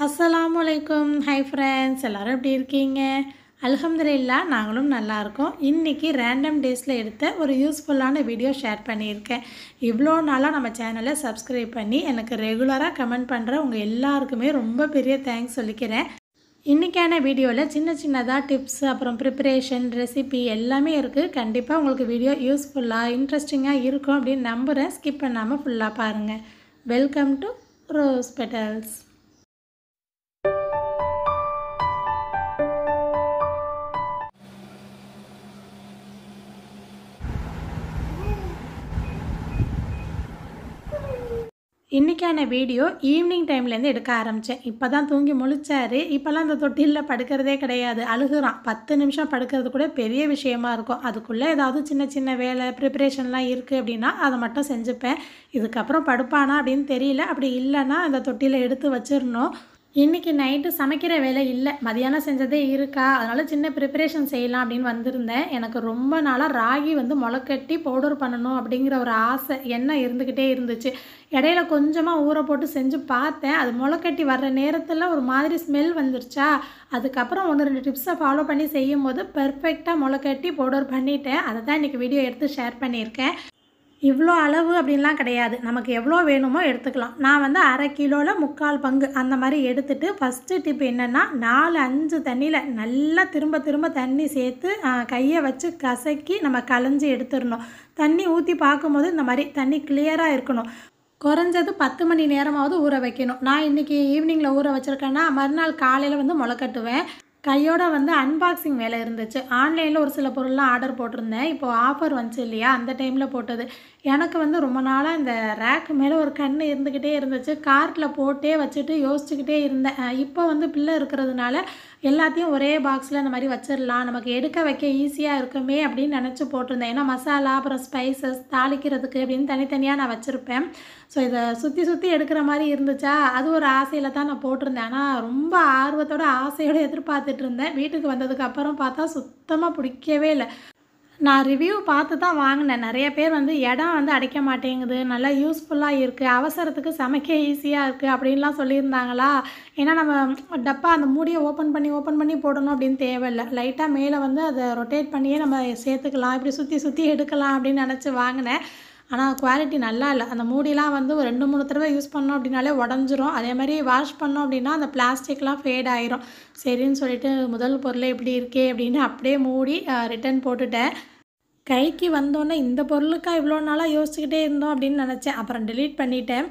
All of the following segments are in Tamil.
அஸ்ஸலாமுஅலைக்கும். ஹை ஃப்ரெண்ட்ஸ், எல்லோரும் எப்படி இருக்கீங்க? அல்ஹம்துலில்லாஹ், நாங்களும் நல்லா இருக்கோம். இன்றைக்கி ரேண்டம் டேஸில் எடுத்த ஒரு யூஸ்ஃபுல்லான வீடியோ ஷேர் பண்ணியிருக்கேன். இவ்வளோ நாளாக நம்ம சேனலை சப்ஸ்கிரைப் பண்ணி எனக்கு ரெகுலராக கமெண்ட் பண்ணுற உங்கள் எல்லாருக்குமே ரொம்ப பெரிய தேங்க்ஸ் சொல்லிக்கிறேன். இன்றைக்கான வீடியோவில் சின்ன சின்னதாக டிப்ஸ், அப்புறம் ப்ரிப்பரேஷன், ரெசிபி எல்லாமே இருக்குது. கண்டிப்பாக உங்களுக்கு வீடியோ யூஸ்ஃபுல்லாக இன்ட்ரெஸ்டிங்காக இருக்கும் அப்படின்னு நம்புகிறேன். ஸ்கிப் பண்ணாமல் ஃபுல்லாக பாருங்கள். Welcome to rose petals. இன்றைக்கான வீடியோ ஈவினிங் டைம்லேருந்து எடுக்க ஆரம்பித்தேன். இப்போ தான் தூங்கி முழிச்சார். இப்போல்லாம் இந்த தொட்டிலில் படுக்கிறதே கிடையாது, அழுகுறான். 10 நிமிஷம் படுக்கிறது கூட பெரிய விஷயமா இருக்கும். அதுக்குள்ளே ஏதாவது சின்ன சின்ன வேலை ப்ரிப்பரேஷன்லாம் இருக்குது அப்படின்னா அதை மட்டும் செஞ்சுப்பேன். இதுக்கப்புறம் படுப்பானா அப்படின்னு தெரியல. அப்படி இல்லைன்னா அந்த தொட்டியில் எடுத்து வச்சிடணும். இன்றைக்கி நைட்டு சமைக்கிற வேலை இல்லை, மதியானம் செஞ்சதே இருக்கா, அதனால் சின்ன ப்ரிப்பரேஷன் செய்யலாம் அப்படின்னு வந்திருந்தேன். எனக்கு ரொம்ப நாளாக ராகி முளைக்கட்டி பவுடர் பண்ணணும் அப்படிங்கிற ஒரு ஆசை எண்ணம் இருந்துக்கிட்டே இருந்துச்சு. இடையில கொஞ்சமாக ஊற போட்டு செஞ்சு பார்த்தேன். அது முளைக்கட்டி வர்ற நேரத்தில் ஒரு மாதிரி ஸ்மெல் வந்துருச்சா, அதுக்கப்புறம் 1-2 டிப்ஸை ஃபாலோ பண்ணி செய்யும் போது பெர்ஃபெக்டாக முளைக்கட்டி பவுடர் பண்ணிட்டேன். அதை தான் இன்றைக்கி வீடியோ எடுத்து ஷேர் பண்ணியிருக்கேன். இவ்வளோ அளவு அப்படின்லாம் கிடையாது, நமக்கு எவ்வளோ வேணுமோ எடுத்துக்கலாம். நான் 1/2 கிலோவில் 3/4 பங்கு அந்த மாதிரி எடுத்துகிட்டு, ஃபஸ்ட்டு டிப் என்னென்னா 4-5 தண்ணியில் நல்லா திரும்ப திரும்ப தண்ணி சேர்த்து கையை வச்சு கசக்கி நம்ம களைஞ்சி எடுத்துடணும். தண்ணி ஊற்றி பார்க்கும்போது இந்த மாதிரி தண்ணி கிளியராக இருக்கணும். குறைஞ்சது 10 மணி நேரமாவது ஊற வைக்கணும். நான் இன்றைக்கி ஈவினிங்கில் ஊற வச்சுருக்கேன்னா மறுநாள் காலையில் முளைக்கட்டுவேன். கையோட அன்பாக்சிங் வேலை இருந்துச்சு. ஆன்லைனில் ஒரு சில பொருள்லாம் ஆர்டர் போட்டிருந்தேன். இப்போது ஆஃபர் வந்துச்சு இல்லையா, அந்த டைமில் போட்டது. எனக்கு ரொம்ப நாளாக இந்த ரேக்கு மேலே ஒரு கண் இருந்துக்கிட்டே இருந்துச்சு. கார்ட்டில் போட்டே வச்சுட்டு யோசிச்சுக்கிட்டே இருந்தேன். இப்போ பிள்ளை இருக்கிறதுனால எல்லாத்தையும் ஒரே பாக்ஸில் இந்த மாதிரி வச்சிடலாம், நமக்கு எடுக்க வைக்க ஈஸியாக இருக்குமே அப்படின்னு நினச்சி போட்டிருந்தேன். ஏன்னா மசாலா, அப்புறம் ஸ்பைசஸ், தாளிக்கிறதுக்கு அப்படின்னு தனித்தனியாக நான் வச்சுருப்பேன். ஸோ இதை சுற்றி சுற்றி எடுக்கிற மாதிரி இருந்துச்சா, அது ஒரு ஆசையில் தான் நான் போட்டிருந்தேன். ஆனால் ரொம்ப ஆர்வத்தோட ஆசையோடு எதிர்பார்த்துட்டு இருந்தேன். வீட்டுக்கு வந்ததுக்கப்புறம் பார்த்தா சுத்தமாக பிடிக்கவே இல்லை. நான் ரிவ்யூ பார்த்து தான் வாங்கினேன். நிறைய பேர் இடம் அடைக்க மாட்டேங்குது, நல்லா யூஸ்ஃபுல்லாக இருக்குது, அவசரத்துக்கு சமைக்க ஈஸியாக இருக்குது அப்படின்லாம் சொல்லியிருந்தாங்களா. ஏன்னா நம்ம டப்பா அந்த மூடியை ஓப்பன் பண்ணி போடணும் அப்படின்னு தேவையில்லை. லைட்டாக மேலே அதை ரொட்டேட் பண்ணியே நம்ம சேர்த்துக்கலாம், இப்படி சுற்றி சுற்றி எடுக்கலாம் அப்படின்னு நினச்சி வாங்கினேன். ஆனால் குவாலிட்டி நல்லா இல்லை. அந்த மூடிலாம் ஒரு 2-3 தடவை யூஸ் பண்ணோம் அப்படின்னாலே உடஞ்சிரும். அதே மாதிரி வாஷ் பண்ணோம் அப்படின்னா அந்த பிளாஸ்டிக்லாம் ஃபேட் ஆயிரும். சரின்னு சொல்லிட்டு முதல் பொருளே இப்படி இருக்கே அப்படின்னு அப்படியே மூடி ரிட்டன் போட்டுட்டேன். கைக்கு வந்தோன்னே இந்த பொருளுக்கா இவ்வளோ நாளாக யோசிச்சுக்கிட்டே இருந்தோம் அப்படின்னு நினச்சேன். அப்புறம் டெலீட் பண்ணிட்டேன்.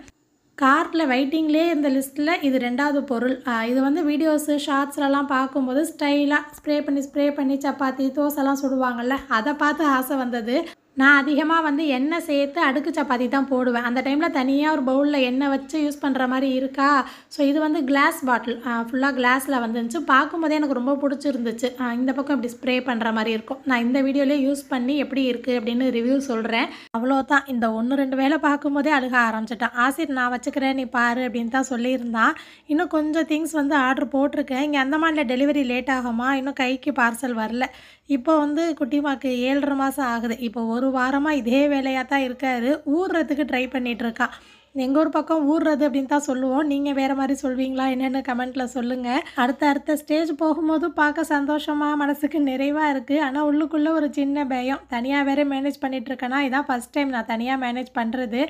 கார்ட்டில் வெயிட்டிங்லேயே இந்த லிஸ்ட்டில் இது 2வது பொருள். இது வீடியோஸு ஷார்ட்ஸ்லலாம் பார்க்கும்போது ஸ்டைலாக ஸ்ப்ரே பண்ணி சப்பாத்தி தோசைலாம் சுடுவாங்கள்ல, அதை பார்த்து ஆசை வந்தது. நான் அதிகமாக எண்ணெய் சேர்த்து அடுக்கு சப்பாத்தி தான் போடுவேன். அந்த டைமில் தனியாக ஒரு பவுலில் எண்ணெய் வச்சு யூஸ் பண்ணுற மாதிரி இருக்கா. ஸோ இது கிளாஸ் பாட்டில், ஃபுல்லாக கிளாஸில் வந்துருந்துச்சு. பார்க்கும்போதே எனக்கு ரொம்ப பிடிச்சிருந்துச்சு. இந்த பக்கம் இப்படி ஸ்ப்ரே பண்ணுற மாதிரி இருக்கும். நான் இந்த வீடியோலேயே யூஸ் பண்ணி எப்படி இருக்குது அப்படின்னு ரிவ்யூ சொல்கிறேன். அவ்வளோதான். இந்த 1-2 வேலை பார்க்கும்போதே அழுக ஆரம்பிச்சிட்டான். ஆசிட் நான் வச்சுக்கிறேன் நீ பாரு அப்படின்னு தான் சொல்லியிருந்தான். இன்னும் கொஞ்சம் திங்ஸ் ஆர்டர் போட்டிருக்கேன். இங்கே அந்தமானில் டெலிவரி லேட் ஆகுமா, இன்னும் கைக்கு பார்சல் வரல. இப்போ குட்டிமாக்கு 7.5 மாதம் ஆகுது. இப்போ 1 வாரமாக இதே வேலையாக தான் இருக்காரு. ஊறுறதுக்கு ட்ரை பண்ணிகிட்ருக்கான். எங்கள் ஊர் பக்கம் ஊறுறது அப்படின்னு தான் சொல்லுவோம். நீங்கள் வேறு மாதிரி சொல்வீங்களா என்னென்னு கமெண்ட்டில் சொல்லுங்கள். அடுத்த ஸ்டேஜ் போகும்போது பார்க்க சந்தோஷமாக மனசுக்கு நிறைவாக இருக்குது. ஆனால் உள்ளுக்குள்ளே ஒரு சின்ன பயம். தனியாக வேறு மேனேஜ் பண்ணிகிட்ருக்கேன்னா, இதான் ஃபஸ்ட் டைம் நான் தனியாக மேனேஜ் பண்ணுறது.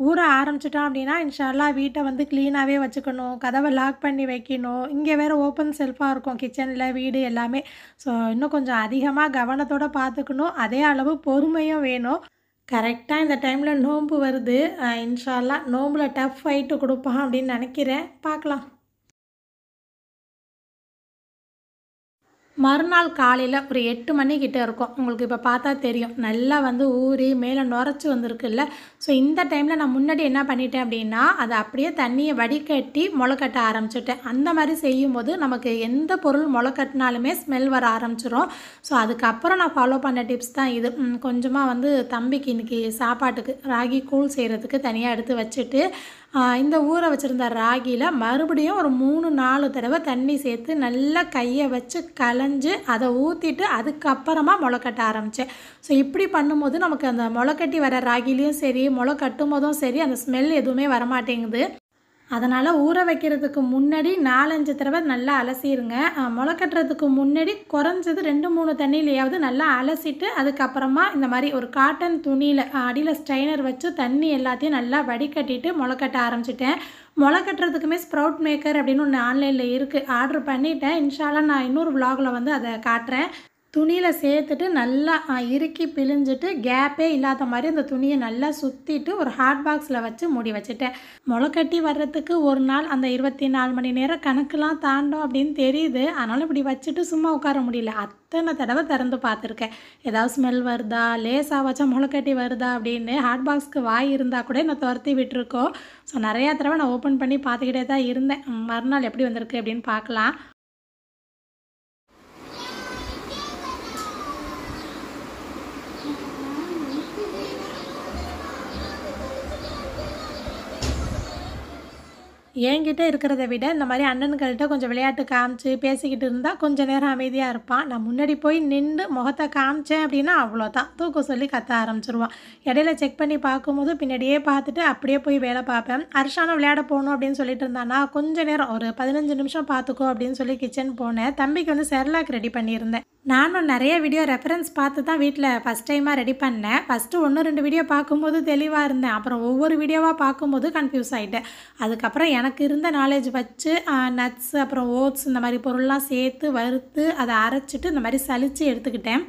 ஊற ஆரம்பிச்சிட்டோம் அப்படின்னா இன்ஷால்லா வீட்டை க்ளீனாகவே வச்சுக்கணும், கதவை லாக் பண்ணி வைக்கணும். இங்கே வேறு ஓப்பன் செல்ஃபாக இருக்கும் கிச்சனில், வீடு எல்லாமே. ஸோ இன்னும் கொஞ்சம் அதிகமாக கவனத்தோடு பார்த்துக்கணும். அதே அளவு பொறுமையும் வேணும். கரெக்டாக இந்த டைமில் நோன்பு வருது. இன்ஷா அல்லாஹ் நோம்பில் டஃப் ஃபைட்டு கொடுப்பான் அப்படின்னு நினைக்கிறேன். பார்க்கலாம். மறுநாள் காலையில் ஒரு 8 மணிக்கிட்ட இருக்கும். உங்களுக்கு இப்போ பார்த்தா தெரியும், நல்லா ஊறி மேலே நுரைச்சி வந்திருக்குல்ல. ஸோ இந்த டைமில் நான் முன்னாடி என்ன பண்ணிட்டேன் அப்படின்னா, அதை அப்படியே தண்ணியை வடிகட்டி முளைக்கட்ட ஆரம்பிச்சிட்டேன். அந்த மாதிரி செய்யும்போது நமக்கு எந்த பொருள் முளைக்கட்டினாலுமே ஸ்மெல் வர ஆரம்பிச்சிடும். ஸோ அதுக்கப்புறம் நான் ஃபாலோ பண்ண டிப்ஸ் தான் இது. கொஞ்சமாக தம்பிக்கு இன்றைக்கி சாப்பாட்டுக்கு ராகி கூழ் செய்கிறதுக்கு தனியாக எடுத்து வச்சுட்டு, இந்த ஊற வச்சுருந்த ராகியில் மறுபடியும் ஒரு 3-4 தடவை தண்ணி சேர்த்து நல்லா கையை வச்சு களைஞ்சு அதை ஊற்றிட்டு அதுக்கப்புறமா முளைக்கட்ட ஆரம்பித்தேன். ஸோ இப்படி பண்ணும்போது நமக்கு அந்த முளைக்கட்டி வர ராகிலையும் சரி, முளை கட்டும் போதும் சரி, அந்த ஸ்மெல் எதுவுமே வரமாட்டேங்குது. அதனால் ஊற வைக்கிறதுக்கு முன்னாடி 4-5 தடவை நல்லா அலசிடுங்க. முளை கட்டுறதுக்கு முன்னாடி குறைஞ்சது 2-3 தண்ணியிலையாவது நல்லா அலசிட்டு அதுக்கப்புறமா இந்த மாதிரி ஒரு காட்டன் துணியில் அடியில் ஸ்ட்ரைனர் வச்சு தண்ணி எல்லாத்தையும் நல்லா வடிகட்டிட்டு முளை கட்ட ஆரம்பிச்சிட்டேன். முளை கட்டுறதுக்குமே ஸ்ப்ரவுட் மேக்கர் அப்படின்னு ஒன்று ஆன்லைனில் இருக்குது, ஆர்டர் பண்ணிட்டேன். இன்ஷால்லா நான் இன்னொரு விலாகில் வந்து அதை காட்டுறேன். துணியில் சேர்த்துட்டு நல்லா இறுக்கி பிழிஞ்சிட்டு கேப்பே இல்லாத மாதிரி அந்த துணியை நல்லா சுற்றிட்டு ஒரு ஹாட் பாக்ஸில் வச்சு மூடி வச்சுட்டேன். முளைக்கட்டி வர்றதுக்கு ஒரு நாள் அந்த 24 மணி நேரம் கணக்கெலாம் தாண்டும் அப்படின்னு தெரியுது. அதனால் இப்படி வச்சுட்டு சும்மா உட்கார முடியல. அத்தனை தடவை திறந்து பார்த்துருக்கேன், ஏதாவது ஸ்மெல் வருதா, லேசாக வச்சா முளைக்கட்டி வருதா அப்படின்னு. ஹாட் பாக்ஸ்க்கு வாய் இருந்தால் கூட என்னை துரத்தி விட்டுருக்கோம். ஸோ நிறையா தடவை நான் ஓப்பன் பண்ணி பார்த்துக்கிட்டே தான் இருந்தேன். மறுநாள் எப்படி வந்திருக்கு அப்படின்னு பார்க்கலாம். என்கிட்ட இருக்கிறத விட இந்த மாதிரி அண்ணன்கள்கிட்ட கொஞ்சம் விளையாட்டு காமிச்சு பேசிக்கிட்டு இருந்தால் கொஞ்சம் நேரம் அமைதியாக இருப்பான். நான் முன்னாடி போய் நின்று முகத்தை காமிச்சேன் அப்படின்னா அவ்வளோதான், தூக்க சொல்லி கத்த ஆரம்பிச்சிருவான். இடையில செக் பண்ணி பார்க்கும்போது பின்னாடியே பார்த்துட்டு அப்படியே போய் வேலை பார்ப்பேன். அர்ஷானும் விளையாட போகணும் அப்படின்னு சொல்லிட்டு இருந்தானா கொஞ்சம் நேரம் ஒரு 15 நிமிஷம் பார்த்துக்கோ அப்படின்னு சொல்லி கிச்சன் போனேன். தம்பிக்கு வந்து செர்லாக் ரெடி பண்ணியிருந்தேன். நானும் நிறைய வீடியோ ரெஃபரன்ஸ் பார்த்து தான் வீட்டில் ஃபஸ்ட் டைமாக ரெடி பண்ணேன். ஃபஸ்ட்டு 1-2 வீடியோ பார்க்கும்போது தெளிவாக இருந்தேன். அப்புறம் ஒவ்வொரு வீடியோவாக பார்க்கும்போது கன்ஃபியூஸ் ஆகிட்டேன். அதுக்கப்புறம் எனக்கு இருந்த நாலேஜ் வச்சு நட்ஸ் அப்புறம் ஓட்ஸ் இந்த மாதிரி பொருள்லாம் சேர்த்து வறுத்து அதை அரைச்சிட்டு இந்த மாதிரி சலித்து எடுத்துக்கிட்டேன்.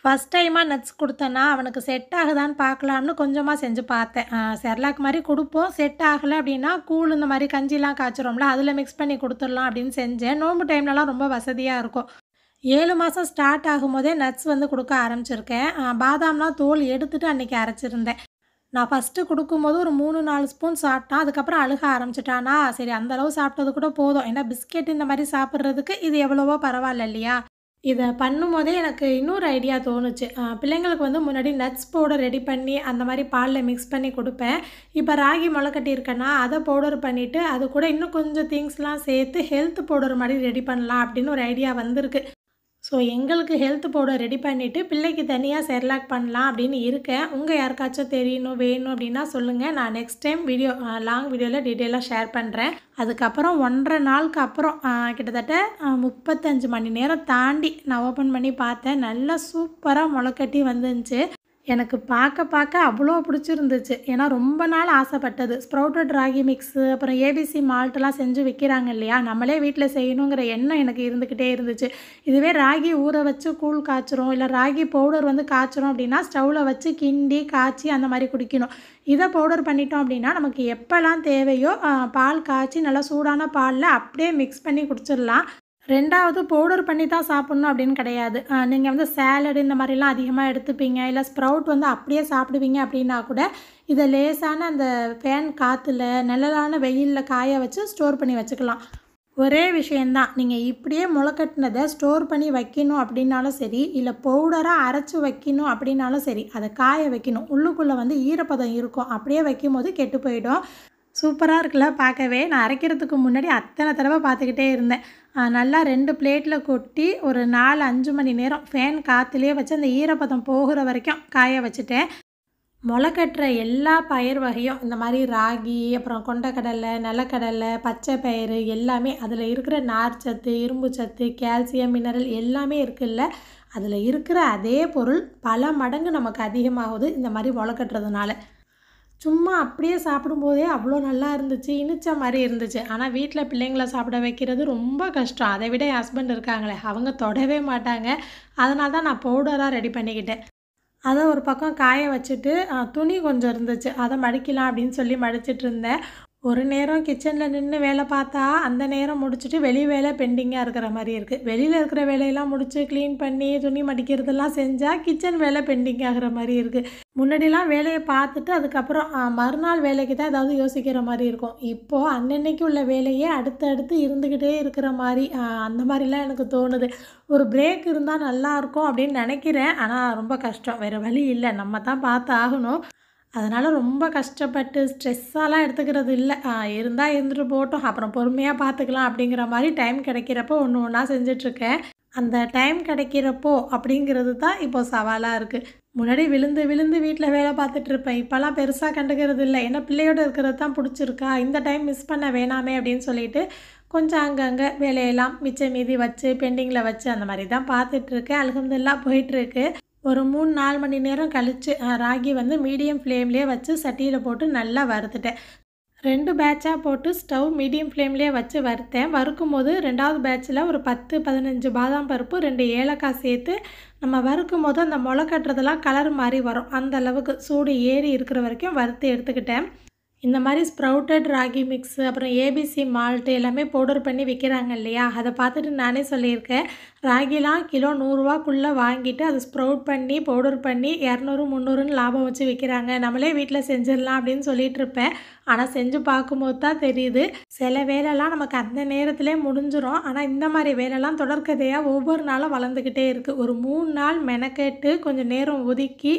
ஃபஸ்ட் டைமாக நட்ஸ் கொடுத்தேன்னா அவனுக்கு செட் ஆகுதான்னு பார்க்கலான்னு கொஞ்சமாக செஞ்சு பார்த்தேன். செர்லாக் மாதிரி கொடுப்போம், செட் ஆகலை அப்படின்னா கூழ் இந்த மாதிரி கஞ்சிலாம் காய்ச்சிரோம்ல அதில் மிக்ஸ் பண்ணி கொடுத்துடலாம் அப்படின்னு செஞ்சேன். நோம்பு டைம்லலாம் ரொம்ப வசதியாக இருக்கும். 7 மாதம் ஸ்டார்ட் ஆகும்போதே நட்ஸ் வந்து கொடுக்க ஆரம்பிச்சிருக்கேன். பாதாம்லாம் தோல் எடுத்துகிட்டு அன்றைக்கி அரைச்சிருந்தேன். நான் ஃபஸ்ட்டு கொடுக்கும்போது ஒரு 3-4 ஸ்பூன் சாப்பிட்டான். அதுக்கப்புறம் அழுக ஆரம்பிச்சிட்டானா, சரி அந்தளவு சாப்பிட்டது கூட போதும், ஏன்னா பிஸ்கெட் இந்த மாதிரி சாப்பிட்றதுக்கு இது எவ்வளவோ பரவாயில்ல இல்லையா. இதை பண்ணும்போதே எனக்கு இன்னொரு ஐடியா தோணுச்சு. பிள்ளைங்களுக்கு வந்து முன்னாடி நட்ஸ் பவுடர் ரெடி பண்ணி அந்த மாதிரி பாலில் மிக்ஸ் பண்ணி கொடுப்பேன். இப்போ ராகி முளைக்கட்டி இருக்கேன்னா அதை பவுடர் பண்ணிவிட்டு அது கூட இன்னும் கொஞ்சம் திங்ஸ்லாம் சேர்த்து ஹெல்த் பவுடர் மாதிரி ரெடி பண்ணலாம் அப்படின்னு ஒரு ஐடியா வந்திருக்கு. ஸோ எங்களுக்கு ஹெல்த் பவுடர் ரெடி பண்ணிவிட்டு பிள்ளைக்கு தனியாக செர்லாக் பண்ணலாம் அப்படின்னு இருக்கேன். உங்கள் யாருக்காச்சும் தெரியணும் வேணும் அப்படின்னா சொல்லுங்கள். நான் நெக்ஸ்ட் டைம் வீடியோ லாங் வீடியோவில் டீட்டெயிலாக ஷேர் பண்ணுறேன். அதுக்கப்புறம் 1.5 நாளுக்கு அப்புறம் கிட்டத்தட்ட 35 மணி நேரம் தாண்டி நான் ஓப்பன் பண்ணி பார்த்தேன். நல்லா சூப்பராக முளைக்கட்டி வந்துருந்துச்சு. எனக்கு பார்க்க அவ்வளோ பிடிச்சிருந்துச்சு. ஏன்னா ரொம்ப நாள் ஆசைப்பட்டது. ஸ்ப்ரவுட்டட் ராகி மிக்ஸு அப்புறம் ஏபிசி மால்ட்டெலாம் செஞ்சு விற்கிறாங்க இல்லையா, நம்மளே வீட்டில் செய்யணுங்கிற எண்ணம் எனக்கு இருந்துக்கிட்டே இருந்துச்சு. இதுவே ராகி ஊற வச்சு கூழ் காய்ச்சிரும் இல்லை ராகி பவுடர் வந்து காய்ச்சிரும் அப்படின்னா ஸ்டவ்வில் வச்சு கிண்டி காய்ச்சி அந்த மாதிரி குடிக்கணும். இதை பவுடர் பண்ணிட்டோம் அப்படின்னா நமக்கு எப்போல்லாம் தேவையோ பால் காய்ச்சி நல்லா சூடான பாலில் அப்படியே மிக்ஸ் பண்ணி குடிச்சிடலாம். 2வது பவுடர் பண்ணி தான் சாப்பிட்ணும் அப்படின்னு கிடையாது. நீங்கள் வந்து சேலடு இந்த மாதிரிலாம் அதிகமாக எடுத்துப்பீங்க இல்லை ஸ்ப்ரவுட் வந்து அப்படியே சாப்பிடுவீங்க அப்படின்னா கூட இதை லேசான அந்த ஃபேன் காற்றுல நிழலான வெயிலில் காய வச்சு ஸ்டோர் பண்ணி வச்சுக்கலாம். ஒரே விஷயந்தான், நீங்கள் இப்படியே முளைக்கட்டினதை ஸ்டோர் பண்ணி வைக்கணும் அப்படின்னாலும் சரி இல்லை பவுடராக அரைச்சி வைக்கணும் அப்படின்னாலும் சரி அதை காய வைக்கணும். உள்ளுக்குள்ளே வந்து ஈரப்பதம் இருக்கும், அப்படியே வைக்கும் போது கெட்டு போயிடும். சூப்பராக இருக்குல்ல பார்க்கவே. நான் அரைக்கிறதுக்கு முன்னாடி அத்தனை தடவை பார்த்துக்கிட்டே இருந்தேன். நல்லா 2 பிளேட்டில் கொட்டி ஒரு 4-5 மணி நேரம் ஃபேன் காற்றுலேயே வச்சு அந்த ஈரப்பதம் போகிற வரைக்கும் காய வச்சுட்டேன். முளைக்கட்டுற எல்லா பயிர் வகையும் இந்த மாதிரி ராகி அப்புறம் கொண்டக்கடலை நிலக்கடலை பச்சை பயிறு எல்லாமே அதில் இருக்கிற நார்ச்சத்து இரும்பு சத்து கால்சியம் மினரல் எல்லாமே இருக்குல்ல, அதில் இருக்கிற அதே பொருள் பல மடங்கு நமக்கு அதிகமாகுது இந்த மாதிரி முளைக்கட்டுறதுனால. சும்மா அப்படியே சாப்பிடும்போதே அவ்வளோ நல்லா இருந்துச்சு, இனிச்ச மாதிரி இருந்துச்சு. ஆனால் வீட்டில் பிள்ளைங்களை சாப்பிட வைக்கிறது ரொம்ப கஷ்டம். அதை விட என் ஹஸ்பண்ட் இருக்காங்களே அவங்க தொடவே மாட்டாங்க. அதனால தான் நான் பவுடராக ரெடி பண்ணிக்கிட்டேன். அதை ஒரு பக்கம் காய வச்சுட்டு துணி கொஞ்சம் இருந்துச்சு, அதை மடிக்கலாம் அப்படின்னு சொல்லி மடிச்சிட்டு இருந்தேன். ஒரு நேரம் கிச்சனில் நின்று வேலை பார்த்தா அந்த நேரம் முடிச்சுட்டு வெளி வேலை பெண்டிங்காக இருக்கிற மாதிரி இருக்குது. வெளியில் இருக்கிற வேலையெல்லாம் முடித்து க்ளீன் பண்ணி துணி மடிக்கிறதெல்லாம் செஞ்சால் கிச்சன் வேலை பெண்டிங் ஆகிற மாதிரி இருக்குது. முன்னாடிலாம் வேலையை பார்த்துட்டு அதுக்கப்புறம் மறுநாள் வேலைக்கு தான் ஏதாவது யோசிக்கிற மாதிரி இருக்கும். இப்போது அன்னன்னைக்கு உள்ள வேலையே அடுத்தடுத்து இருந்துக்கிட்டே இருக்கிற மாதிரி அந்த மாதிரிலாம் எனக்கு தோணுது. ஒரு பிரேக் இருந்தால் நல்லாயிருக்கும் அப்படின்னு நினைக்கிறேன். ஆனால் ரொம்ப கஷ்டம், வேறு வழி இல்லை, நம்ம தான் பார்த்து ஆகணும். அதனால் ரொம்ப கஷ்டப்பட்டு ஸ்ட்ரெஸ்ஸாலாம் எடுத்துக்கிறது இல்லை. இருந்தால் இருந்துட்டு போட்டோம், அப்புறம் பொறுமையாக பார்த்துக்கலாம் அப்படிங்கிற மாதிரி டைம் கிடைக்கிறப்போ ஒன்று ஒன்றா செஞ்சிட்ருக்கேன். அந்த டைம் கிடைக்கிறப்போ அப்படிங்கிறது தான் இப்போது சவாலாக இருக்குது. முன்னாடி விழுந்து விழுந்து வீட்டில் வேலை பார்த்துட்டு இருப்பேன். இப்போலாம் பெருசாக கண்டுக்கிறது இல்லை. ஏன்னா பிள்ளையோடு இருக்கிறது தான் பிடிச்சிருக்கா, இந்த டைம் மிஸ் பண்ண வேணாமே அப்படின்னு சொல்லிட்டு கொஞ்சம் அங்கங்கே வேலையெல்லாம் மிச்சம் மீதி வச்சு பெண்டிங்கில் வச்சு அந்த மாதிரி தான் பார்த்துட்ருக்கேன். அல்ஹம்துலில்லாஹ் போயிட்டுருக்கு. ஒரு 3-4 மணி நேரம் கழித்து ராகி வந்து மீடியம் ஃப்ளேம்லேயே வச்சு சட்டியில் போட்டு நல்லா வறுத்துட்டேன். 2 பேட்சாக போட்டு ஸ்டவ் மீடியம் ஃப்ளேம்லேயே வச்சு வறுத்தேன். வறுக்கும்போது 2வது பேட்சில் ஒரு 10-15 பாதாம் பருப்பு 2 ஏலக்காய் சேர்த்து நம்ம வறுக்கும்போது அந்த முளை கட்டுறதெல்லாம் கலர் மாதிரி வரும். அந்த அளவுக்கு சூடு ஏறி இருக்கிற வரைக்கும் வறுத்து எடுத்துக்கிட்டேன். இந்த மாதிரி ஸ்ப்ரவுட்டட் ராகி மிக்ஸு அப்புறம் ஏபிசி மால்ட்டு எல்லாமே பவுடர் பண்ணி விற்கிறாங்க இல்லையா, அதை பார்த்துட்டு நானே சொல்லியிருக்கேன். ராகிலாம் கிலோ 100 ரூபாக்குள்ளே வாங்கிட்டு அதை ஸ்ப்ரவுட் பண்ணி பவுடர் பண்ணி 200-300ன்னு லாபம் வச்சு விற்கிறாங்க. நம்மளே வீட்டில் செஞ்சிடலாம் அப்படின்னு சொல்லிட்டு இருப்பேன். ஆனால் செஞ்சு பார்க்கும்போது தான் தெரியுது, சில வேலைலாம் நமக்கு அந்த நேரத்திலே முடிஞ்சிடும். ஆனால் இந்த மாதிரி வேலைலாம் தொடர்கதையாக ஒவ்வொரு நாளும் வளர்ந்துக்கிட்டே இருக்குது. ஒரு 3 நாள் மெனக்கெட்டு கொஞ்சம் நேரம் ஒதுக்கி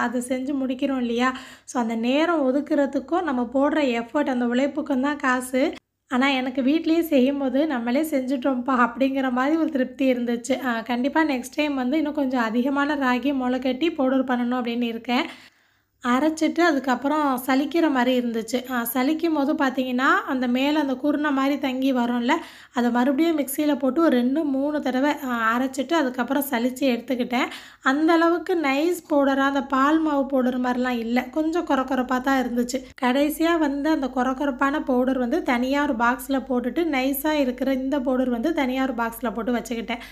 அதை செஞ்சு முடிக்கிறோம் இல்லையா, ஸோ அந்த நேரம் ஒதுக்குறதுக்கும் நம்ம போடுற எஃபர்ட் அந்த உழைப்புக்கும் தான் காசு. ஆனால் எனக்கு வீட்லேயே செய்யும்போது நம்மளே செஞ்சுட்டோம்ப்பா அப்படிங்கிற மாதிரி ஒரு திருப்தி இருந்துச்சு. கண்டிப்பாக நெக்ஸ்ட் டைம் வந்து இன்னும் கொஞ்சம் அதிகமான ராகி முளை கட்டி பவுடர் பண்ணணும் அப்படின்னு இருக்கேன். அரைச்சிட்டு அதுக்கப்புறம் சலிக்கிற மாதிரி இருந்துச்சு. சலிக்கும் போது பார்த்திங்கன்னா அந்த மேலே அந்த குருணை மாதிரி தங்கி வரும்ல, அதை மறுபடியும் மிக்சியில் போட்டு ஒரு 2-3 தடவை அரைச்சிட்டு அதுக்கப்புறம் சலித்து எடுத்துக்கிட்டேன். அந்தளவுக்கு நைஸ் பவுடராக அந்த பால் மாவு பவுடர் மாதிரிலாம் இல்லை, கொஞ்சம் கொரகொரப்பாக தான் இருந்துச்சு. கடைசியாக வந்து அந்த கொரகொரப்பான பவுடர் வந்து தனியாக ஒரு பாக்ஸில் போட்டுட்டு நைஸாக இருக்கிற இந்த பவுடர் வந்து தனியாக ஒரு பாக்ஸில் போட்டு வச்சுக்கிட்டேன்.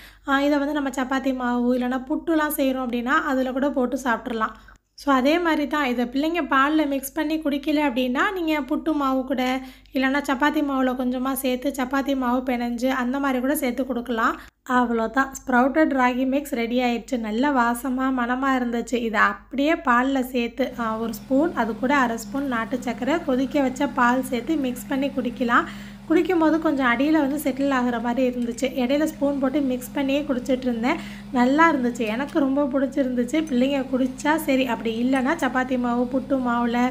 இதை வந்து நம்ம சப்பாத்தி மாவு இல்லைனா புட்டுலாம் செய்கிறோம் அப்படின்னா அதில் கூட போட்டு சாப்பிட்றலாம். ஸோ அதே மாதிரி தான் இதை பிள்ளைங்க பாலில் மிக்ஸ் பண்ணி குடிக்கல அப்படின்னா நீங்கள் புட்டு மாவு கூட இல்லைனா சப்பாத்தி மாவில் கொஞ்சமாக சேர்த்து சப்பாத்தி மாவு பிணைஞ்சு அந்த மாதிரி கூட சேர்த்து கொடுக்கலாம். அவ்வளோதான், ஸ்ப்ரவுட்டட் ராகி மிக்ஸ் ரெடி ஆயிடுச்சு. நல்ல வாசமாக மணமாக இருந்துச்சு. இதை அப்படியே பாலில் சேர்த்து 1 ஸ்பூன், அது கூட 1/2 ஸ்பூன் நாட்டு சர்க்கரை, கொதிக்க வச்ச பால் சேர்த்து மிக்ஸ் பண்ணி குடிக்கலாம். குடிக்கும்போது கொஞ்சம் அடியில் வந்து செட்டில் ஆகிற மாதிரி இருந்துச்சு. இடையில ஸ்பூன் போட்டு மிக்ஸ் பண்ணியே குடிச்சிட்டு இருந்தேன். நல்லா இருந்துச்சு, எனக்கு ரொம்ப பிடிச்சிருந்துச்சு. பிள்ளைங்க குடித்தா சரி, அப்படி இல்லைன்னா சப்பாத்தி மாவு புட்டு மாவில்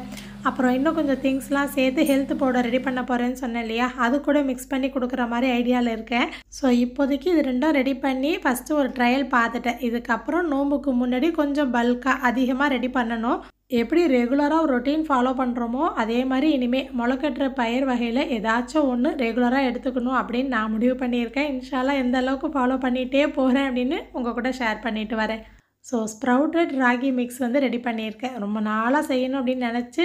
அப்புறம் இன்னும் கொஞ்சம் திங்ஸ்லாம் சேர்த்து ஹெல்த் பவுடர் ரெடி பண்ண போகிறேன்னு சொன்னேன் இல்லையா, அது கூட மிக்ஸ் பண்ணி கொடுக்குற மாதிரி ஐடியாவில் இருக்கேன். ஸோ இப்போதைக்கு இது ரெண்டும் ரெடி பண்ணி ஃபஸ்ட்டு ஒரு ட்ரையல் பார்த்துட்டேன். இதுக்கப்புறம் நோம்புக்கு முன்னாடி கொஞ்சம் பல்காக அதிகமாக ரெடி பண்ணணும். எப்படி ரெகுலராக ஒரு ரொட்டீன் ஃபாலோ பண்ணுறோமோ அதே மாதிரி இனிமேல் முளைக்கட்டுற பயிர் வகையில் ஏதாச்சும் ஒன்று ரெகுலராக எடுத்துக்கணும் அப்படின்னு நான் முடிவு பண்ணியிருக்கேன். இன்ஷால்லா எந்த அளவுக்கு ஃபாலோ பண்ணிகிட்டே போகிறேன் அப்படின்னு உங்கள் கூட ஷேர் பண்ணிட்டு வரேன். ஸோ ஸ்ப்ரவுட்டட் ராகி மிக்ஸ் வந்து ரெடி பண்ணியிருக்கேன். ரொம்ப நாளாக செய்யணும் அப்படின்னு நினச்சி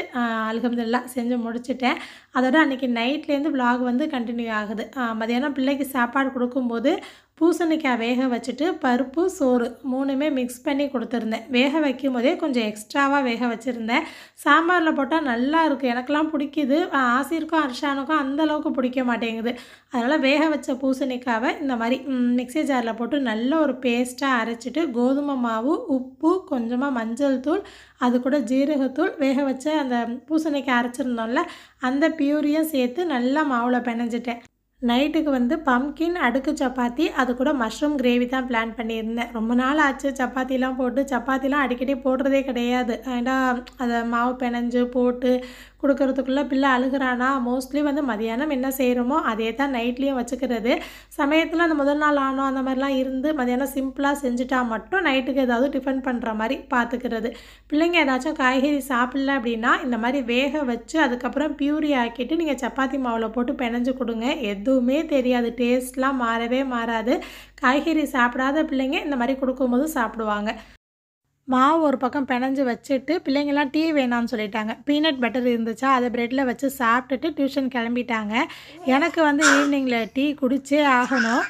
அல்ஹம்துலில்லாஹ் செஞ்சு முடிச்சுட்டேன். அதோட அன்றைக்கி நைட்லேருந்து விலாக் வந்து கண்டினியூ ஆகுது. மதியானம் பிள்ளைக்கு சாப்பாடு கொடுக்கும்போது பூசணிக்காய் வேக வச்சுட்டு பருப்பு சோறு 3மே மிக்ஸ் பண்ணி கொடுத்துருந்தேன். வேக வைக்கும் போதே கொஞ்சம் எக்ஸ்ட்ராவாக வேக வச்சுருந்தேன். சாம்பாரில் போட்டால் நல்லா இருக்குது, எனக்கெலாம் பிடிக்குது. ஆசிருக்கும் அர்ஷானுக்கும் அந்தளவுக்கு பிடிக்க மாட்டேங்குது. அதனால் வேக வச்ச பூசணிக்காவை இந்த மாதிரி மிக்ஸி ஜாரில் போட்டு நல்ல ஒரு பேஸ்ட்டாக அரைச்சிட்டு கோதுமை மாவு, உப்பு, கொஞ்சமாக மஞ்சள் தூள், அது கூட ஜீரகத்தூள், வேக வச்ச அந்த பூசணிக்காய் அரைச்சிருந்தோம்ல அந்த பியூரியும் சேர்த்து நல்லா மாவில் பிணைஞ்சிட்டேன். நைட்டுக்கு வந்து பம்கின் அடுக்கு சப்பாத்தி, அது கூட மஷ்ரூம் கிரேவி தான் பிளான் பண்ணியிருந்தேன். ரொம்ப நாள் ஆச்சு சப்பாத்திலாம் போட்டு, சப்பாத்திலாம் அடிக்கடி போடுறதே கிடையாது. ஏன்னா அதை மாவு பிணைஞ்சு போட்டு கொடுக்கறதுக்குள்ளே பிள்ளை அழுகிறானா, மோஸ்ட்லி வந்து மதியானம் என்ன செய்கிறோமோ அதே தான் நைட்லேயும் வச்சுக்கிறது. சமயத்தில் அந்த முதல் நாள் ஆனோம் அந்த மாதிரிலாம் இருந்து மதியானம் சிம்பிளாக செஞ்சுட்டா மட்டும் நைட்டுக்கு ஏதாவது டிஃபன் பண்ணுற மாதிரி பார்த்துக்கிறது. பிள்ளைங்க ஏதாச்சும் காய்கறி சாப்பிடல அப்படின்னா இந்த மாதிரி வேக வச்சு அதுக்கப்புறம் பியூரி ஆக்கிட்டு நீங்கள் சப்பாத்தி மாவில் போட்டு பிணைஞ்சு கொடுங்க. எதுவுமே தெரியாது, டேஸ்ட்லாம் மாறவே மாறாது. காய்கறி சாப்பிடாத பிள்ளைங்க இந்த மாதிரி கொடுக்கும்போது சாப்பிடுவாங்க. மாவு ஒரு பக்கம் பிணைஞ்சு வச்சுட்டு பிள்ளைங்கள்லாம் டீ வேணான்னு சொல்லிட்டாங்க. பீனட் பட்டர் இருந்துச்சா அதை ப்ரெட்டில் வச்சு சாப்பிட்டுட்டு டியூஷன் கிளம்பிட்டாங்க. எனக்கு வந்து ஈவினிங்கில் டீ குடிச்சே ஆகணும்.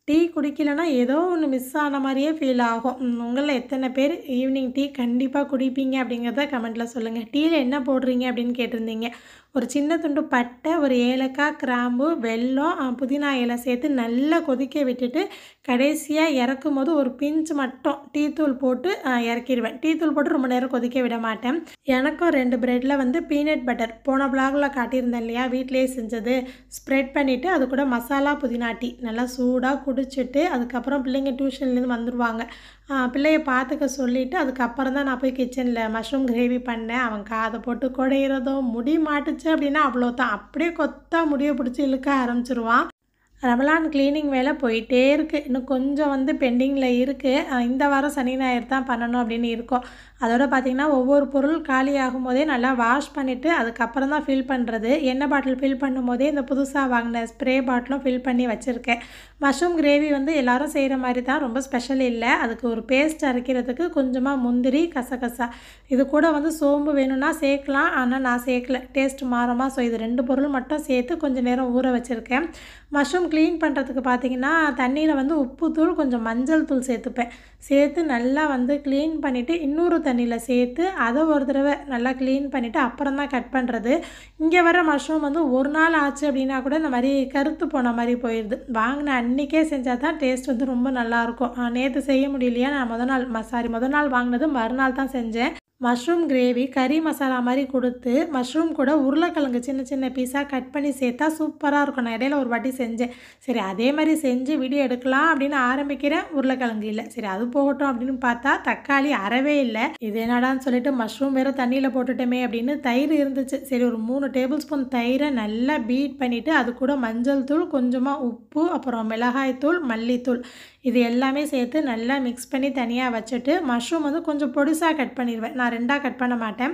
டீ குடிக்கலைன்னா ஏதோ ஒன்று மிஸ் ஆன மாதிரியே ஃபீல் ஆகும். உங்களில் எத்தனை பேர் ஈவினிங் டீ கண்டிப்பாக குடிப்பீங்க அப்படிங்கிறத கமெண்ட்டில் சொல்லுங்கள். டீயில் என்ன போடுறீங்க அப்படின்னு கேட்டிருந்தீங்க. ஒரு சின்ன துண்டு பட்டை, ஒரு ஏலக்காய், கிராம்பு, வெல்லம், புதினா இலை சேர்த்து நல்லா கொதிக்க விட்டுட்டு கடைசியாக இறக்கும் போது ஒரு பிஞ்ச் மட்டும் டீ தூள் போட்டு இறக்கிடுவேன். டீ தூள் போட்டு ரொம்ப நேரம் கொதிக்க விட மாட்டேன். எனக்கும் 2 ப்ரெட்டில் வந்து பீனட் பட்டர் போன பிளாகில் காட்டியிருந்தேன் இல்லையா, வீட்டிலேயே செஞ்சது, ஸ்ப்ரெட் பண்ணிவிட்டு அது கூட மசாலா புதினா டீ நல்லா சூடாக குடிச்சிட்டு அதுக்கப்புறம் பிள்ளைங்க டியூஷன்லேருந்து வந்துடுவாங்க. பிள்ளையை பார்த்துக்க சொல்லிவிட்டு அதுக்கப்புறம் தான் நான் போய் கிச்சனில் மஷ்ரூம் கிரேவி பண்ணேன். அவன் காதை போட்டு குடையிறதும் முடி மாட்டுச்சு அப்படின்னா அவ்வளோதான், அப்படியே கொத்தா முடியை பிடிச்சி இழுக்க ஆரம்பிச்சிருவான். ரமலான் கிளீனிங் வேலை போயிட்டே இருக்குது. இன்னும் கொஞ்சம் வந்து பெண்டிங்கில் இருக்குது. இந்த வாரம் சனி ஞாயிறு தான் பண்ணணும் அப்படின்னு இருக்கோம். அதோட பார்த்திங்கன்னா ஒவ்வொரு பொருள் காலி ஆகும்போதே நல்லா வாஷ் பண்ணிவிட்டு அதுக்கப்புறம் தான் ஃபில் பண்ணுறது. எண்ணெய் பாட்டில் ஃபில் பண்ணும்போதே இந்த புதுசாக வாங்கின ஸ்ப்ரே பாட்டிலும் ஃபில் பண்ணி வச்சுருக்கேன். மஷ்ரூம் கிரேவி வந்து எல்லோரும் செய்கிற மாதிரி தான், ரொம்ப ஸ்பெஷல் இல்லை. அதுக்கு ஒரு பேஸ்ட் அரைக்கிறதுக்கு கொஞ்சமாக முந்திரி, கசகசா, இது கூட வந்து சோம்பு வேணும்னா சேர்க்கலாம். ஆனால் நான் சேர்க்கல, டேஸ்ட் மாறுமா. ஸோ இது 2 பொருள் மட்டும் சேர்த்து கொஞ்சம் நேரம் ஊற வச்சுருக்கேன். மஷ்ரூம் க்ளீன் பண்ணுறதுக்கு பார்த்திங்கன்னா தண்ணியில் வந்து உப்புத்தூள், கொஞ்சம் மஞ்சள் தூள் சேர்த்துப்பேன். சேர்த்து நல்லா வந்து க்ளீன் பண்ணிவிட்டு இன்னொரு தண்ணியில் சேர்த்து அதை ஒரு தடவை நல்லா க்ளீன் பண்ணிவிட்டு அப்புறம் தான் கட் பண்ணுறது. இங்கே வர மஷ்ரூம் வந்து ஒரு நாள் ஆச்சு அப்படின்னா கூட இந்த மாதிரி கருத்து போன மாதிரி போயிடுது. வாங்கின அன்றைக்கே செஞ்சால் தான் டேஸ்ட் வந்து ரொம்ப நல்லாயிருக்கும். நேற்று செய்ய முடியலையா, நான் முதல் நாள் வாங்கினது மறுநாள் தான் செஞ்சேன். மஷ்ரூம் கிரேவி கறி மசாலா மாதிரி கொடுத்து மஷ்ரூம் கூட உருளைக்கிழங்கு சின்ன சின்ன பீஸாக கட் பண்ணி சேர்த்தா சூப்பராக இருக்கும். நான் இடையில ஒரு வாட்டி செஞ்சேன். சரி அதே மாதிரி செஞ்சு வீடியோ எடுக்கலாம் அப்படின்னு ஆரம்பிக்கிறேன், உருளைக்கிழங்கு இல்லை. சரி அது போகட்டும் அப்படின்னு பார்த்தா தக்காளி அறவே இல்லை. இது என்னடான்னு சொல்லிட்டு மஷ்ரூம் வேறு தண்ணியில் போட்டுட்டோமே அப்படின்னு தயிர் இருந்துச்சு. சரி ஒரு 3 டேபிள் ஸ்பூன் தயிரை நல்லா பீட் பண்ணிவிட்டு அது கூட மஞ்சள் தூள், கொஞ்சமாக உப்பு, அப்புறம் மிளகாய் தூள், மல்லித்தூள், இது எல்லாமே சேர்த்து நல்லா மிக்ஸ் பண்ணி தனியாக வச்சுட்டு மஷ்ரூம் வந்து கொஞ்சம் பொடிசாக கட் பண்ணிடுவேன். நான் 2ஆக கட் பண்ண மாட்டேன்.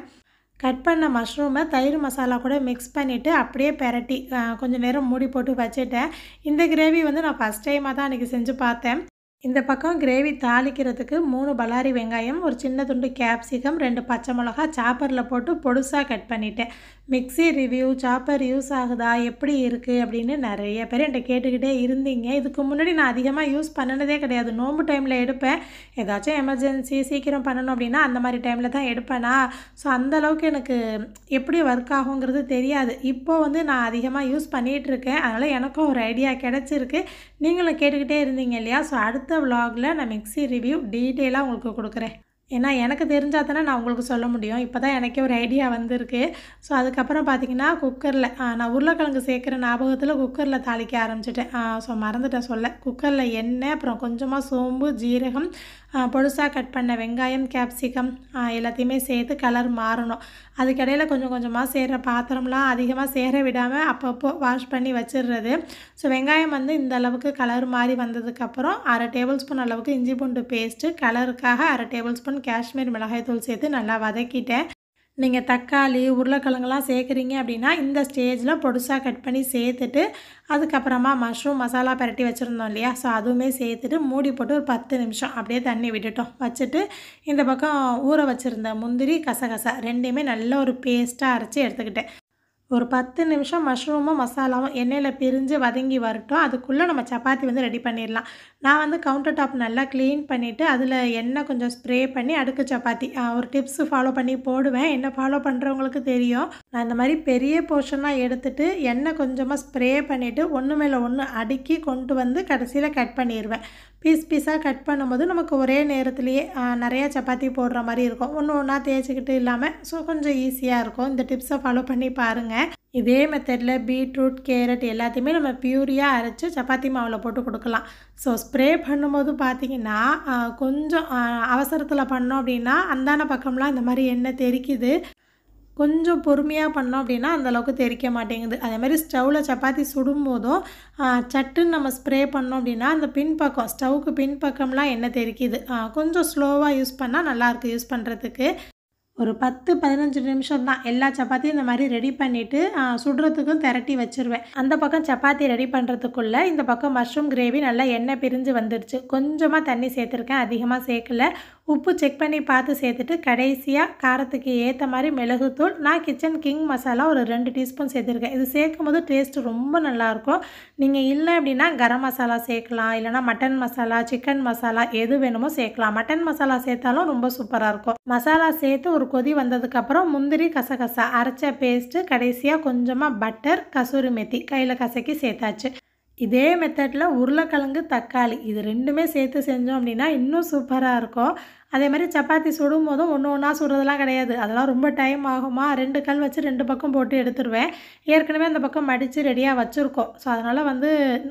கட் பண்ண மஷ்ரூமை தயிர் மசாலா கூட மிக்ஸ் பண்ணிவிட்டு அப்படியே பெரட்டி கொஞ்சம் நேரம் மூடி போட்டு வச்சுட்டேன். இந்த கிரேவி வந்து நான் ஃபஸ்ட் டைமாக தான் அன்றைக்கி செஞ்சு பார்த்தேன். இந்த பக்கம் கிரேவி தாளிக்கிறதுக்கு 3 பல்லாரி வெங்காயம், ஒரு சின்ன துண்டு கேப்சிகம், 2 பச்சை மிளகா சாப்பரில் போட்டு பொடுசாக கட் பண்ணிட்டேன். மிக்ஸி ரிவ்யூ, சாப்பர் யூஸ் ஆகுதா, எப்படி இருக்குது அப்படின்னு நிறைய பேர் என்கிட்ட கேட்டுக்கிட்டே இருந்தீங்க. இதுக்கு முன்னாடி நான் அதிகமாக யூஸ் பண்ணினதே கிடையாது. நோம்பு டைமில் எடுப்பேன், ஏதாச்சும் எமர்ஜென்சி சீக்கிரம் பண்ணணும் அப்படின்னா அந்த மாதிரி டைமில் தான் எடுப்பேனா. ஸோ அந்தளவுக்கு எனக்கு எப்படி ஒர்க் ஆகுங்கிறது தெரியாது. இப்போது வந்து நான் அதிகமாக யூஸ் பண்ணிகிட்ருக்கேன். அதனால் எனக்கும் ஒரு ஐடியா கிடச்சிருக்கு. நீங்களும் கேட்டுக்கிட்டே இருந்தீங்க இல்லையா. ஸோ அடுத்த vlogல நான் மிக்ஸி ரிவ்யூ டீட்டெயிலாக உங்களுக்கு கொடுக்குறேன். ஏன்னா எனக்கு தெரிஞ்சால் தானே நான் உங்களுக்கு சொல்ல முடியும். இப்போ தான் எனக்கே ஒரு ஐடியா வந்திருக்கு. ஸோ அதுக்கப்புறம் பார்த்திங்கன்னா குக்கரில் நான் உருளைக்கிழங்கு சேர்க்குற ஞாபகத்தில் குக்கரில் தாளிக்க ஆரம்பிச்சிட்டேன். ஸோ மறந்துட்டேன் சொல்ல. குக்கரில் எண்ணெய், அப்புறம் கொஞ்சமாக சோம்பு, ஜீரகம், பொடுசாக கட் பண்ண வெங்காயம், கேப்சிகம் எல்லாத்தையுமே சேர்த்து கலர் மாறணும். அதுக்கிடையில் கொஞ்சம் கொஞ்சமாக சேர்கிற பாத்திரம்லாம் அதிகமாக சேர விடாமல் அப்பப்போ வாஷ் பண்ணி வச்சிடுறது. ஸோ வெங்காயம் வந்து இந்த அளவுக்கு கலர் மாறி வந்ததுக்கப்புறம் 1/2 டேபிள் ஸ்பூன் அளவுக்கு இஞ்சி பூண்டு பேஸ்ட்டு, கலருக்காக 1/2 டேபிள் ஸ்பூன் காஷ்மீர் மிளகாய் தூள் சேர்த்து நல்லா வதக்கிட்டேன். நீங்கள் தக்காளி, உருளைக்கிழங்குலாம் சேர்க்குறீங்க அப்படின்னா இந்த ஸ்டேஜில் பொடுசாக கட் பண்ணி சேர்த்துட்டு அதுக்கப்புறமா மஷ்ரூம் மசாலா பரட்டி வச்சுருந்தோம் இல்லையா. ஸோ அதுவுமே சேர்த்துட்டு மூடி போட்டு ஒரு 10 நிமிஷம் அப்படியே தண்ணி விட்டுட்டோம். வச்சுட்டு இந்த பக்கம் ஊற வச்சுருந்த முந்திரி, கசகசா 2மே நல்ல ஒரு பேஸ்ட்டாக அரைச்சி எடுத்துக்கிட்டேன். ஒரு 10 நிமிஷம் மஷ்ரூமும் மசாலாவும் எண்ணெயில் பிரிஞ்சு வதங்கி வரட்டும். அதுக்குள்ளே நம்ம சப்பாத்தி வந்து ரெடி பண்ணிடலாம். நான் வந்து கவுண்டர் டாப் நல்லா க்ளீன் பண்ணிவிட்டு அதில் எண்ணெய் கொஞ்சம் ஸ்ப்ரே பண்ணி அடுக்கு சப்பாத்தி ஒரு டிப்ஸு ஃபாலோ பண்ணி போடுவேன். என்ன ஃபாலோ பண்ணுறவங்களுக்கு தெரியும். நான் இந்த மாதிரி பெரிய போர்ஷனாக எடுத்துகிட்டு எண்ணெய் கொஞ்சமாக ஸ்ப்ரே பண்ணிவிட்டு ஒன்று மேலே ஒன்று அடுக்கி கொண்டு வந்து கடைசியில் கட் பண்ணிடுவேன். பீஸாக கட் பண்ணும்போது நமக்கு ஒரே நேரத்துலேயே நிறையா சப்பாத்தி போடுற மாதிரி இருக்கும். ஒன்று ஒன்றா தேய்ச்சிக்கிட்டு இல்லாமல். ஸோ கொஞ்சம் ஈஸியாக இருக்கும். இந்த டிப்ஸை ஃபாலோ பண்ணி பாருங்கள். இதே மெத்தடில் பீட்ரூட், கேரட் எல்லாத்தையுமே நம்ம பியூரியாக அரைச்சி சப்பாத்தி மாவில் போட்டு கொடுக்கலாம். ஸோ ஸ்ப்ரே பண்ணும்போது பார்த்திங்கன்னா கொஞ்சம் அவசரத்தில் பண்ணோம் அப்படின்னா அந்தான பக்கம்லாம் இந்த மாதிரி எண்ணெய் தெறிக்குது. கொஞ்சம் பொறுமையாக பண்ணோம் அப்படின்னா அந்தளவுக்கு தெறிக்க மாட்டேங்குது. அதேமாதிரி ஸ்டவ்வில் சப்பாத்தி சுடும்போதும் சட்டுன்னு நம்ம ஸ்ப்ரே பண்ணோம் அப்படின்னா அந்த பின்பக்கம், ஸ்டவ்வுக்கு பின்பக்கம்லாம் எண்ணெய் தெறிக்குது. கொஞ்சம் ஸ்லோவாக யூஸ் பண்ணால் நல்லாயிருக்கு யூஸ் பண்ணுறதுக்கு. ஒரு 10-15 நிமிஷம் தான் எல்லா சப்பாத்தியும் இந்த மாதிரி ரெடி பண்ணிவிட்டு சுடுறதுக்கும் திரட்டி வச்சுருவேன். அந்த பக்கம் சப்பாத்தி ரெடி பண்ணுறதுக்குள்ளே இந்த பக்கம் மஷ்ரூம் கிரேவி நல்லா எண்ணெய் பிரிஞ்சு வந்துடுச்சு. கொஞ்சமாக தண்ணி சேர்த்துருக்கேன், அதிகமாக சேர்க்கல. உப்பு செக் பண்ணி பார்த்து சேர்த்துட்டு கடைசியாக காரத்துக்கு ஏற்ற மாதிரி மிளகுத்தூள், நான் கிச்சன் கிங் மசாலா ஒரு 2 டீஸ்பூன் சேர்த்துருக்கேன். இது சேர்க்கும் போது டேஸ்ட்டு ரொம்ப நல்லாயிருக்கும். நீங்கள் இல்லை அப்படின்னா கரம் மசாலா சேர்க்கலாம், இல்லைனா மட்டன் மசாலா, சிக்கன் மசாலா எது வேணுமோ சேர்க்கலாம். மட்டன் மசாலா சேர்த்தாலும் ரொம்ப சூப்பராக இருக்கும். மசாலா சேர்த்து ஒரு கொதி வந்ததுக்கப்புறம் முந்திரி, கசகசா அரைச்ச பேஸ்ட்டு, கடைசியாக கொஞ்சமாக பட்டர், கசூரி மெத்தி கையில் கசக்கி சேர்த்தாச்சு. இதே மெத்தடில் உருளைக்கிழங்கு, தக்காளி இது 2மே சேர்த்து செஞ்சோம் அப்படின்னா இன்னும் சூப்பராக இருக்கும். அதே மாதிரி சப்பாத்தி சுடும்போதும் ஒன்று ஒன்றா சுடுறதெல்லாம் கிடையாது. அதெல்லாம் ரொம்ப டைம் ஆகுமா, 2 கல் வச்சு 2 பக்கம் போட்டு எடுத்துருவேன். ஏற்கனவே அந்த பக்கம் மடித்து ரெடியாக வச்சுருக்கோம். ஸோ அதனால் வந்து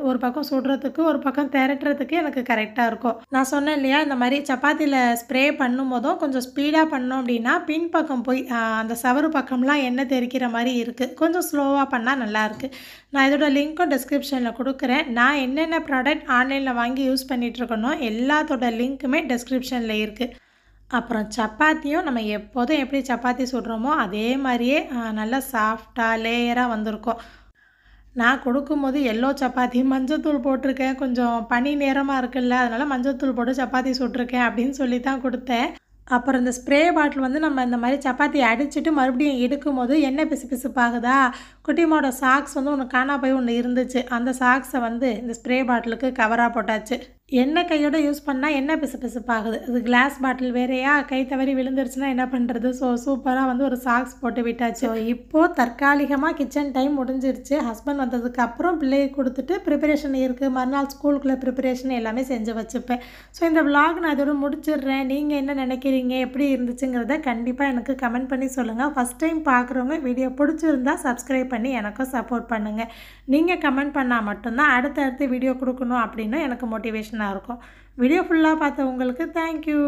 ஒரு பக்கம் சுடுறதுக்கு, ஒரு பக்கம் திரட்டுறதுக்கு எனக்கு கரெக்டாக இருக்கும். நான் சொன்னேன் இல்லையா, இந்த மாதிரி சப்பாத்தியில் ஸ்ப்ரே பண்ணும்போதும் கொஞ்சம் ஸ்பீடாக பண்ணோம் அப்படின்னா பின்பக்கம் போய் அந்த சவறு பக்கம்லாம் எண்ணெய் தெறிக்கிற மாதிரி இருக்குது. கொஞ்சம் ஸ்லோவாக பண்ணால் நல்லாயிருக்கு. நான் இதோட லிங்க்கும் டிஸ்கிரிப்ஷனில் கொடுக்குறேன். நான் என்னென்ன ப்ராடக்ட் ஆன்லைனில் வாங்கி யூஸ் பண்ணிகிட்ருக்கனோ எல்லாத்தோட லிங்க்குமே டிஸ்கிரிப்ஷனில் இருக்குது. அப்புறம் சப்பாத்தியும் நம்ம எப்போதும் எப்படி சப்பாத்தி சுடுறோமோ அதே மாதிரியே நல்லா சாஃப்டாக லேயராக வந்திருக்கும். நான் கொடுக்கும்போது எல்லோ சப்பாத்தி மஞ்சத்தூள் போட்டிருக்கேன், கொஞ்சம் பனி நேரமாக இருக்குல்ல, அதனால் மஞ்சத்தூள் போட்டு சப்பாத்தி சுட்டிருக்கேன் அப்படின்னு சொல்லி தான் கொடுத்தேன். அப்புறம் இந்த ஸ்ப்ரே பாட்டில் வந்து நம்ம இந்த மாதிரி சப்பாத்தி அடிச்சுட்டு மறுபடியும் எடுக்கும்போது எண்ணெய் பிசுபிசுப்பாகுதா, குட்டிமாவோட சாக்ஸ் வந்து ஒன்று காணா போய் ஒன்று இருந்துச்சு. அந்த சாக்ஸை வந்து இந்த ஸ்ப்ரே பாட்டிலுக்கு கவராக போட்டாச்சு. எண்ணெய் கையோடு யூஸ் பண்ணால் எண்ணெய் பிசுபிசுப்பாகுது. இது கிளாஸ் பாட்டில் வேறையா, கை தவறி விழுந்துருச்சுன்னா என்ன பண்ணுறது? ஸோ சூப்பராக வந்து ஒரு சாக்ஸ் போட்டு விட்டாச்சு. ஸோ இப்போது தற்காலிகமாக கிச்சன் டைம் முடிஞ்சிருச்சு. ஹஸ்பண்ட் வந்ததுக்கு அப்புறம் பிள்ளைக்கு கொடுத்துட்டு ப்ரிப்பரேஷன் இருக்குது, மறுநாள் ஸ்கூலுக்குள்ளே ப்ரிப்பரேஷன் எல்லாமே செஞ்சு வச்சுப்பேன். ஸோ இந்த விலாக் நான் இதோட முடிச்சிடுறேன். நீங்கள் என்ன நினைக்கிறீங்க, எப்படி இருந்துச்சுங்கிறத கண்டிப்பாக எனக்கு கமெண்ட் பண்ணி சொல்லுங்கள். ஃபஸ்ட் டைம் பார்க்குறவங்க வீடியோ பிடிச்சிருந்தா சப்ஸ்கிரைப் பண்ணி எனக்கும் சப்போர்ட் பண்ணுங்கள். நீங்கள் கமெண்ட் பண்ணால் மட்டும்தான் அடுத்தடுத்து வீடியோ கொடுக்கணும் அப்படின்னு எனக்கு மோட்டிவேஷனாக இருக்கும். வீடியோ ஃபுல்லாக பார்த்தவங்களுக்கு தேங்க்யூ.